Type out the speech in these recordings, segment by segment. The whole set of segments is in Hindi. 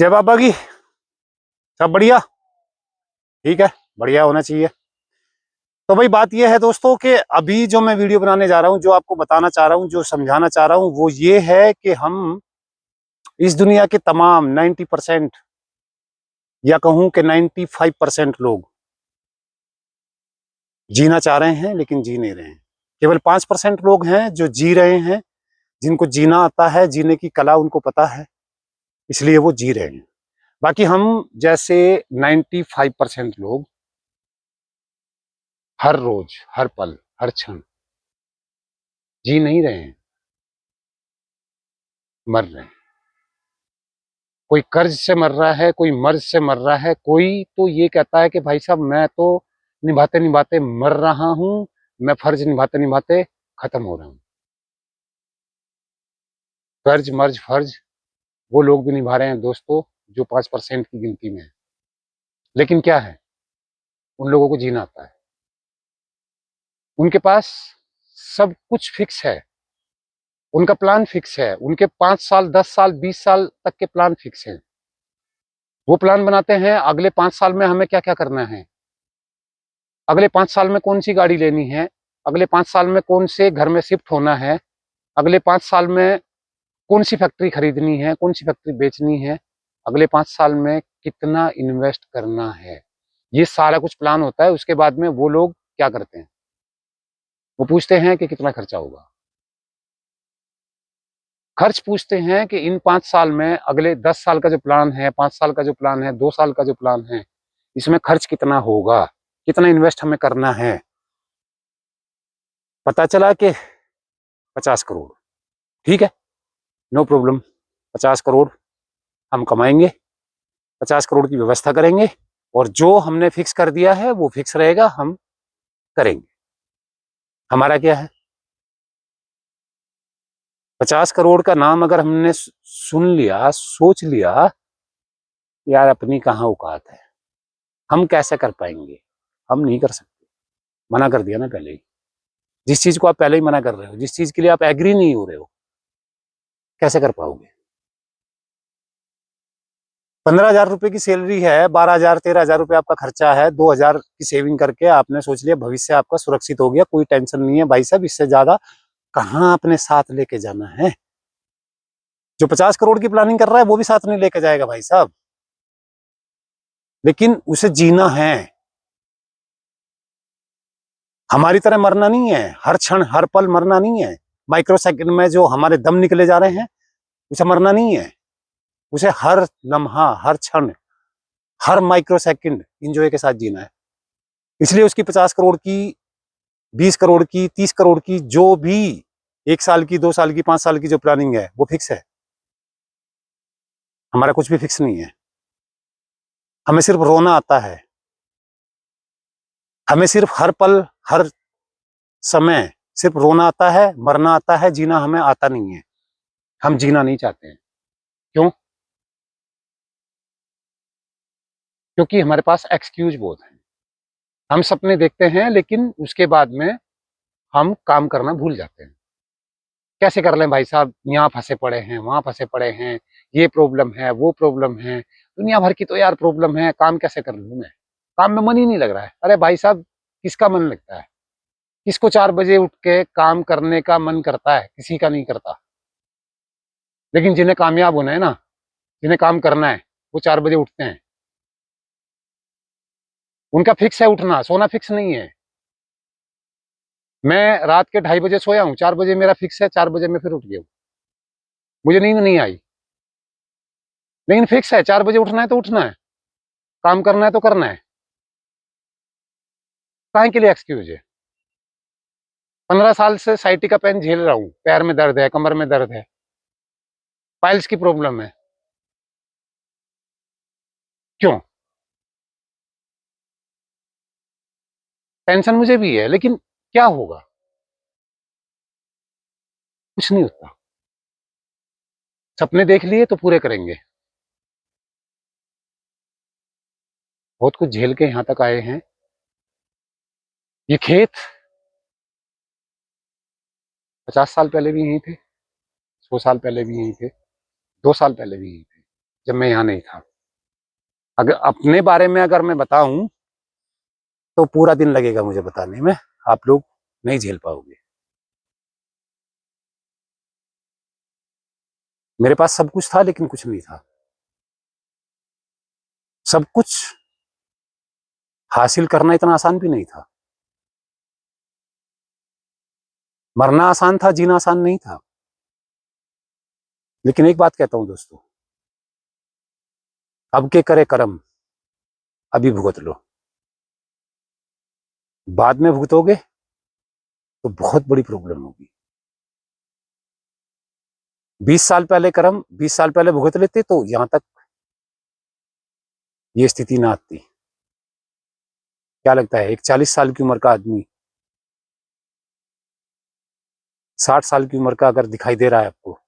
जय बाबा की। सब बढ़िया। ठीक है, बढ़िया होना चाहिए। तो भाई बात यह है दोस्तों कि अभी जो मैं वीडियो बनाने जा रहा हूं, जो आपको बताना चाह रहा हूं, जो समझाना चाह रहा हूं, वो ये है कि हम इस दुनिया के तमाम 90% या कहूं कि 95% लोग जीना चाह रहे हैं लेकिन जी नहीं रहे हैं। केवल 5% लोग हैं जो जी रहे हैं, जिनको जीना आता है, जीने की कला उनको पता है, इसलिए वो जी रहे हैं। बाकी हम जैसे 95% लोग हर रोज, हर पल, हर क्षण जी नहीं रहे हैं, मर रहे हैं। कोई कर्ज से मर रहा है, कोई मर्ज से मर रहा है, कोई तो ये कहता है कि भाई साहब मैं तो निभाते निभाते मर रहा हूं, मैं फर्ज निभाते निभाते खत्म हो रहा हूं। कर्ज मर्ज फर्ज वो लोग भी निभा रहे हैं दोस्तों, जो 5% की गिनती में है। लेकिन क्या है, उन लोगों को जीना आता है। उनके पास सब कुछ फिक्स है, उनका प्लान फिक्स है, उनके 5 साल 10 साल 20 साल तक के प्लान फिक्स हैं। वो प्लान बनाते हैं अगले 5 साल में हमें क्या क्या करना है, अगले 5 साल में कौन सी गाड़ी लेनी है, अगले 5 साल में कौन से घर में शिफ्ट होना है, अगले 5 साल में कौन सी फैक्ट्री खरीदनी है, कौन सी फैक्ट्री बेचनी है, अगले 5 साल में कितना इन्वेस्ट करना है। ये सारा कुछ प्लान होता है। उसके बाद में वो लोग क्या करते हैं, वो पूछते हैं कि कितना खर्चा होगा। खर्च पूछते हैं कि इन 5 साल में, अगले 10 साल का जो प्लान है, 5 साल का जो प्लान है, 2 साल का जो प्लान है, इसमें खर्च कितना होगा, कितना इन्वेस्ट हमें करना है। पता चला कि 50 करोड़। ठीक है, नो प्रॉब्लम। 50 करोड़ हम कमाएंगे, 50 करोड़ की व्यवस्था करेंगे, और जो हमने फिक्स कर दिया है वो फिक्स रहेगा, हम करेंगे। हमारा क्या है, 50 करोड़ का नाम अगर हमने सुन लिया, सोच लिया, यार अपनी कहाँ औकात है, हम कैसे कर पाएंगे, हम नहीं कर सकते। मना कर दिया ना पहले ही। जिस चीज को आप पहले ही मना कर रहे हो, जिस चीज के लिए आप एग्री नहीं हो रहे हो, कैसे कर पाओगे। 15,000 रुपए की सैलरी है, 12,000 13,000 रुपये आपका खर्चा है, 2,000 की सेविंग करके आपने सोच लिया भविष्य आपका सुरक्षित हो गया, कोई टेंशन नहीं है भाई साहब, इससे ज्यादा कहाँ अपने साथ लेके जाना है। जो 50 करोड़ की प्लानिंग कर रहा है वो भी साथ नहीं लेके जाएगा भाई साहब, लेकिन उसे जीना है। हमारी तरह मरना नहीं है, हर क्षण हर पल मरना नहीं है। माइक्रो सेकंड में जो हमारे दम निकले जा रहे हैं, उसे मरना नहीं है। उसे हर लम्हा, हर क्षण, हर माइक्रो सेकंड इंजॉय के साथ जीना है। इसलिए उसकी 50 करोड़ की, 20 करोड़ की, 30 करोड़ की, जो भी 1 साल की, 2 साल की, 5 साल की जो प्लानिंग है वो फिक्स है। हमारा कुछ भी फिक्स नहीं है। हमें सिर्फ रोना आता है, हमें सिर्फ हर पल, हर समय सिर्फ रोना आता है, मरना आता है, जीना हमें आता नहीं है। हम जीना नहीं चाहते हैं। क्यों? क्योंकि हमारे पास एक्सक्यूज बहुत है। हम सपने देखते हैं लेकिन उसके बाद में हम काम करना भूल जाते हैं। कैसे कर लें भाई साहब, यहाँ फंसे पड़े हैं, वहां फंसे पड़े हैं, ये प्रॉब्लम है, वो प्रॉब्लम है, दुनिया भर की तो यार प्रॉब्लम है, काम कैसे कर लूं मैं, काम में मन ही नहीं लग रहा है। अरे भाई साहब, किसका मन लगता है? किसको 4 बजे उठ के काम करने का मन करता है? किसी का नहीं करता। लेकिन जिन्हें कामयाब होना है ना, जिन्हें काम करना है, वो 4 बजे उठते हैं। उनका फिक्स है उठना, सोना फिक्स नहीं है। मैं रात के 2:30 बजे सोया हूँ, 4 बजे मेरा फिक्स है, 4 बजे मैं फिर उठ गया हूँ। मुझे नींद नहीं आई, लेकिन फिक्स है 4 बजे उठना है तो उठना है, काम करना है तो करना है। काहे के लिए एक्सक्यूज है? 15 साल से साइटी का पेन झेल रहा हूँ, पैर में दर्द है, कमर में दर्द है, पाइल्स की प्रॉब्लम है। क्यों? टेंशन मुझे भी है, लेकिन क्या होगा? कुछ नहीं होता। सपने देख लिए तो पूरे करेंगे। बहुत कुछ झेल के यहाँ तक आए हैं। ये खेत 50 साल पहले भी यहीं थे, 100 साल पहले भी यहीं थे, 2 साल पहले भी यहीं थे। जब मैं यहाँ नहीं था। अगर अपने बारे में अगर मैं बताऊं तो पूरा दिन लगेगा मुझे बताने में, आप लोग नहीं झेल पाओगे। मेरे पास सब कुछ था लेकिन कुछ नहीं था। सब कुछ हासिल करना इतना आसान भी नहीं था। मरना आसान था, जीना आसान नहीं था। लेकिन एक बात कहता हूं दोस्तों, अब के करे कर्म अभी भुगत लो। बाद में भुगतोगे तो बहुत बड़ी प्रॉब्लम होगी। 20 साल पहले कर्म 20 साल पहले भुगत लेते तो यहां तक ये स्थिति ना आती। क्या लगता है, एक 40 साल की उम्र का आदमी 60 साल की उम्र का अगर दिखाई दे रहा है आपको,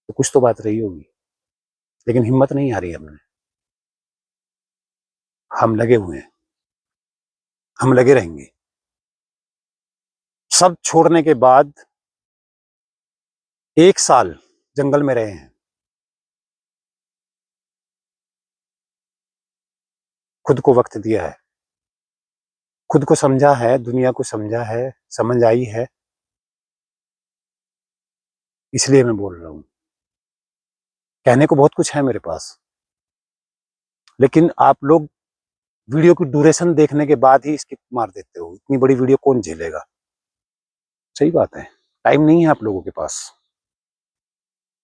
तो कुछ तो बात रही होगी। लेकिन हिम्मत नहीं आ रही हमने। हम लगे हुए हैं, हम लगे रहेंगे। सब छोड़ने के बाद 1 साल जंगल में रहे हैं, खुद को वक्त दिया है, खुद को समझा है, दुनिया को समझा है, समझ आई है। इसलिए मैं बोल रहा हूं। कहने को बहुत कुछ है मेरे पास, लेकिन आप लोग वीडियो की ड्यूरेशन देखने के बाद ही स्किप मार देते हो। इतनी बड़ी वीडियो कौन झेलेगा? सही बात है, टाइम नहीं है आप लोगों के पास।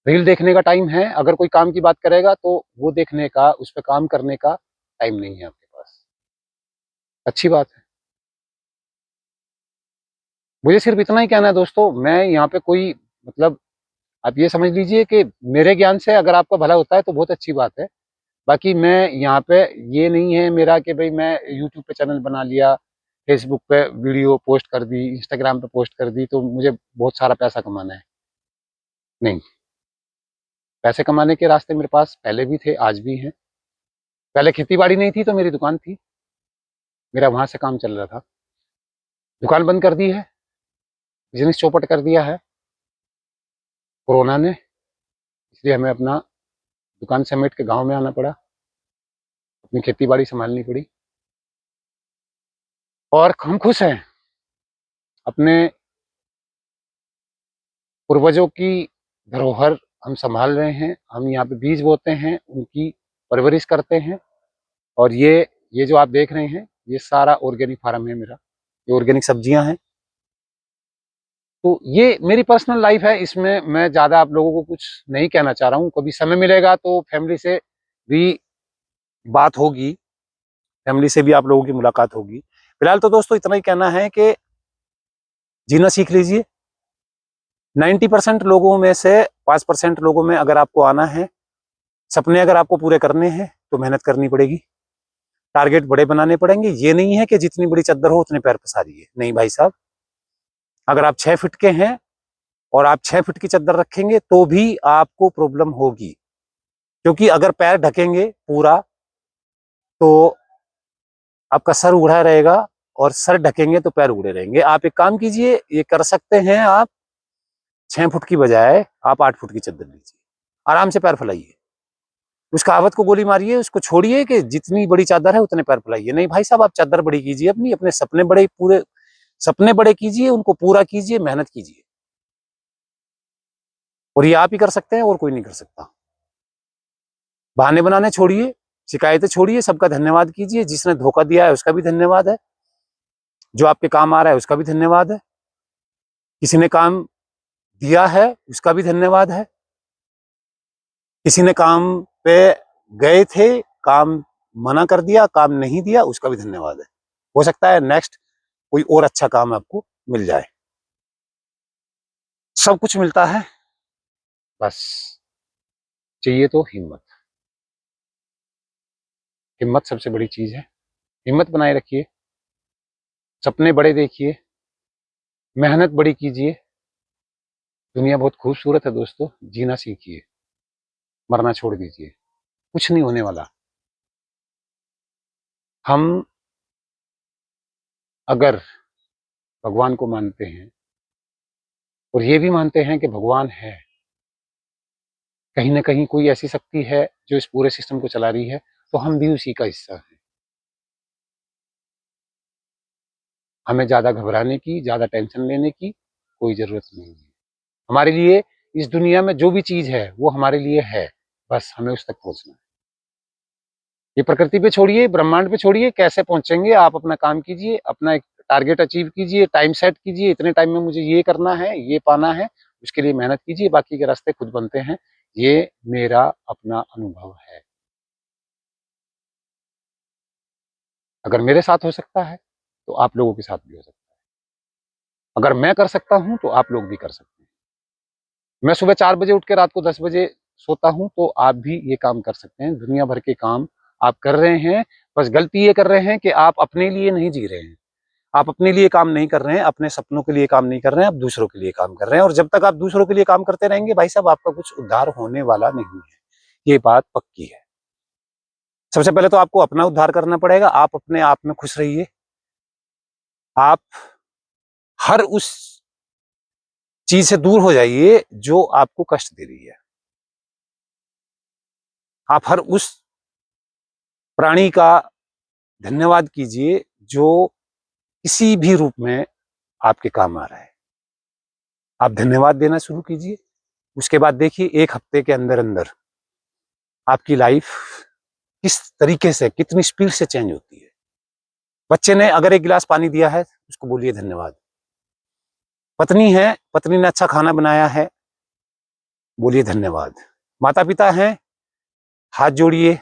रील देखने का टाइम है, अगर कोई काम की बात करेगा तो वो देखने का, उस पर काम करने का टाइम नहीं है आपके पास। अच्छी बात है। मुझे सिर्फ इतना ही कहना है दोस्तों, मैं यहाँ पे कोई मतलब, आप ये समझ लीजिए कि मेरे ज्ञान से अगर आपका भला होता है तो बहुत अच्छी बात है। बाकी मैं यहाँ पे, ये नहीं है मेरा कि भाई मैं यूट्यूब पे चैनल बना लिया, फेसबुक पे वीडियो पोस्ट कर दी, इंस्टाग्राम पे पोस्ट कर दी तो मुझे बहुत सारा पैसा कमाना है। नहीं, पैसे कमाने के रास्ते मेरे पास पहले भी थे, आज भी हैं। पहले खेती बाड़ी नहीं थी तो मेरी दुकान थी, मेरा वहां से काम चल रहा था। दुकान बंद कर दी है, बिजनेस चौपट कर दिया है कोरोना ने। इसलिए हमें अपना दुकान समेट के गांव में आना पड़ा, अपनी खेती बाड़ी संभालनी पड़ी। और हम खुश हैं, अपने पूर्वजों की धरोहर हम संभाल रहे हैं। हम यहाँ पे बीज बोते हैं, उनकी परवरिश करते हैं। और ये जो आप देख रहे हैं, ये सारा ऑर्गेनिक फार्म है मेरा, ये ऑर्गेनिक सब्जियां हैं। तो ये मेरी पर्सनल लाइफ है, इसमें मैं ज़्यादा आप लोगों को कुछ नहीं कहना चाह रहा हूँ। कभी समय मिलेगा तो फैमिली से भी बात होगी, फैमिली से भी आप लोगों की मुलाकात होगी। फिलहाल तो दोस्तों इतना ही कहना है कि जीना सीख लीजिए। 90% लोगों में से 5% लोगों में अगर आपको आना है, सपने अगर आपको पूरे करने हैं तो मेहनत करनी पड़ेगी, टारगेट बड़े बनाने पड़ेंगे। ये नहीं है कि जितनी बड़ी चद्दर हो उतने पैर पसारिए, नहीं भाई साहब। अगर आप 6 फीट के हैं और आप 6 फीट की चद्दर रखेंगे तो भी आपको प्रॉब्लम होगी, क्योंकि अगर पैर ढकेंगे पूरा तो आपका सर उड़ा रहेगा, और सर ढकेंगे तो पैर उड़े रहेंगे। आप एक काम कीजिए, ये कर सकते हैं आप, 6 फुट की बजाय आप 8 फुट की चद्दर लीजिए, आराम से पैर फैलाइए। उस कहावत को गोली मारिए, उसको छोड़िए कि जितनी बड़ी चादर है उतने पैर फैलाइए। नहीं भाई साहब, आप चादर बड़ी कीजिए अपनी, अपने सपने बड़े, पूरे सपने बड़े कीजिए, उनको पूरा कीजिए, मेहनत कीजिए। और ये आप ही कर सकते हैं, और कोई नहीं कर सकता। बहाने बनाने छोड़िए, शिकायतें छोड़िए, सबका धन्यवाद कीजिए। जिसने धोखा दिया है उसका भी धन्यवाद है, जो आपके काम आ रहा है उसका भी धन्यवाद है, किसी ने काम दिया है उसका भी धन्यवाद है, किसी ने काम पे गए थे, काम मना कर दिया, काम नहीं दिया, उसका भी धन्यवाद है। हो सकता है नेक्स्ट कोई और अच्छा काम आपको मिल जाए। सब कुछ मिलता है, बस चाहिए तो हिम्मत। हिम्मत सबसे बड़ी चीज है। हिम्मत बनाए रखिए, सपने बड़े देखिए, मेहनत बड़ी कीजिए। दुनिया बहुत खूबसूरत है दोस्तों, जीना सीखिए, मरना छोड़ दीजिए। कुछ नहीं होने वाला। हम अगर भगवान को मानते हैं और ये भी मानते हैं कि भगवान है, कहीं ना कहीं कोई ऐसी शक्ति है जो इस पूरे सिस्टम को चला रही है, तो हम भी उसी का हिस्सा हैं। हमें ज्यादा घबराने की, ज्यादा टेंशन लेने की कोई जरूरत नहीं है। हमारे लिए इस दुनिया में जो भी चीज है वो हमारे लिए है, बस हमें उस तक पहुंचना है। ये प्रकृति पे छोड़िए, ब्रह्मांड पे छोड़िए, कैसे पहुंचेंगे, आप अपना काम कीजिए, अपना एक टारगेट अचीव कीजिए, टाइम सेट कीजिए, इतने टाइम में मुझे ये करना है, ये पाना है, उसके लिए मेहनत कीजिए, बाकी के रास्ते खुद बनते हैं। ये मेरा अपना अनुभव है। अगर मेरे साथ हो सकता है तो आप लोगों के साथ भी हो सकता है। अगर मैं कर सकता हूं तो आप लोग भी कर सकते हैं। मैं सुबह 4 बजे उठ के रात को 10 बजे सोता हूं, तो आप भी ये काम कर सकते हैं। दुनिया भर के काम आप कर रहे हैं, बस गलती ये कर रहे हैं कि आप अपने लिए नहीं जी रहे हैं। आप अपने लिए काम नहीं कर रहे हैं, अपने सपनों के लिए काम नहीं कर रहे हैं, आप दूसरों के लिए काम कर रहे हैं। और जब तक आप दूसरों के लिए काम करते रहेंगे भाई साहब, आपका कुछ उद्धार होने वाला नहीं है। ये बात पक्की है। सबसे पहले तो आपको अपना उद्धार करना पड़ेगा। आप अपने आप में खुश रहिए। आप हर उस चीज से दूर हो जाइए जो आपको कष्ट दे रही है। आप हर उस प्राणी का धन्यवाद कीजिए जो किसी भी रूप में आपके काम आ रहा है। आप धन्यवाद देना शुरू कीजिए। उसके बाद देखिए 1 हफ्ते के अंदर अंदर आपकी लाइफ किस तरीके से, कितनी स्पीड से चेंज होती है। बच्चे ने अगर 1 गिलास पानी दिया है, उसको बोलिए धन्यवाद। पत्नी है, पत्नी ने अच्छा खाना बनाया है, बोलिए धन्यवाद। माता पिता हैं, हाथ जोड़िए,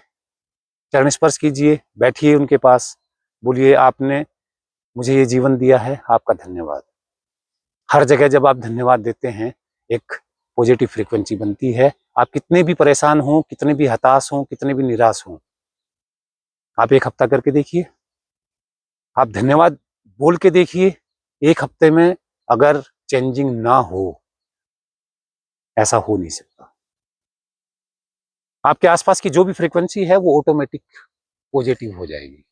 चरण स्पर्श कीजिए, बैठिए उनके पास, बोलिए आपने मुझे ये जीवन दिया है, आपका धन्यवाद। हर जगह जब आप धन्यवाद देते हैं, एक पॉजिटिव फ्रीक्वेंसी बनती है। आप कितने भी परेशान हों, कितने भी हताश हों, कितने भी निराश हों, आप 1 हफ्ता करके देखिए। आप धन्यवाद बोल के देखिए। 1 हफ्ते में अगर चेंजिंग ना हो, ऐसा हो नहीं सकता। आपके आसपास की जो भी फ्रीक्वेंसी है वो ऑटोमेटिक पॉजिटिव हो जाएगी।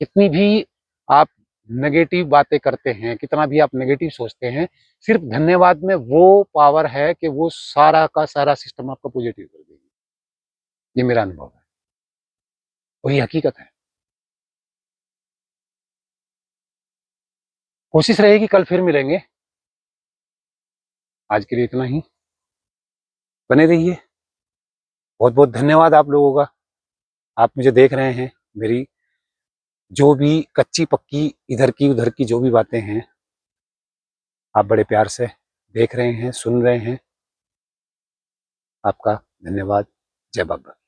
कितनी भी आप नेगेटिव बातें करते हैं, कितना भी आप नेगेटिव सोचते हैं, सिर्फ धन्यवाद में वो पावर है कि वो सारा का सारा सिस्टम आपका पॉजिटिव कर देगी। ये मेरा अनुभव है, वही हकीकत है। कोशिश रहेगी कल फिर मिलेंगे। आज के लिए इतना ही। बने रहिए। बहुत बहुत धन्यवाद आप लोगों का। आप मुझे देख रहे हैं, मेरी जो भी कच्ची पक्की इधर की उधर की जो भी बातें हैं, आप बड़े प्यार से देख रहे हैं, सुन रहे हैं। आपका धन्यवाद। जय बाबा।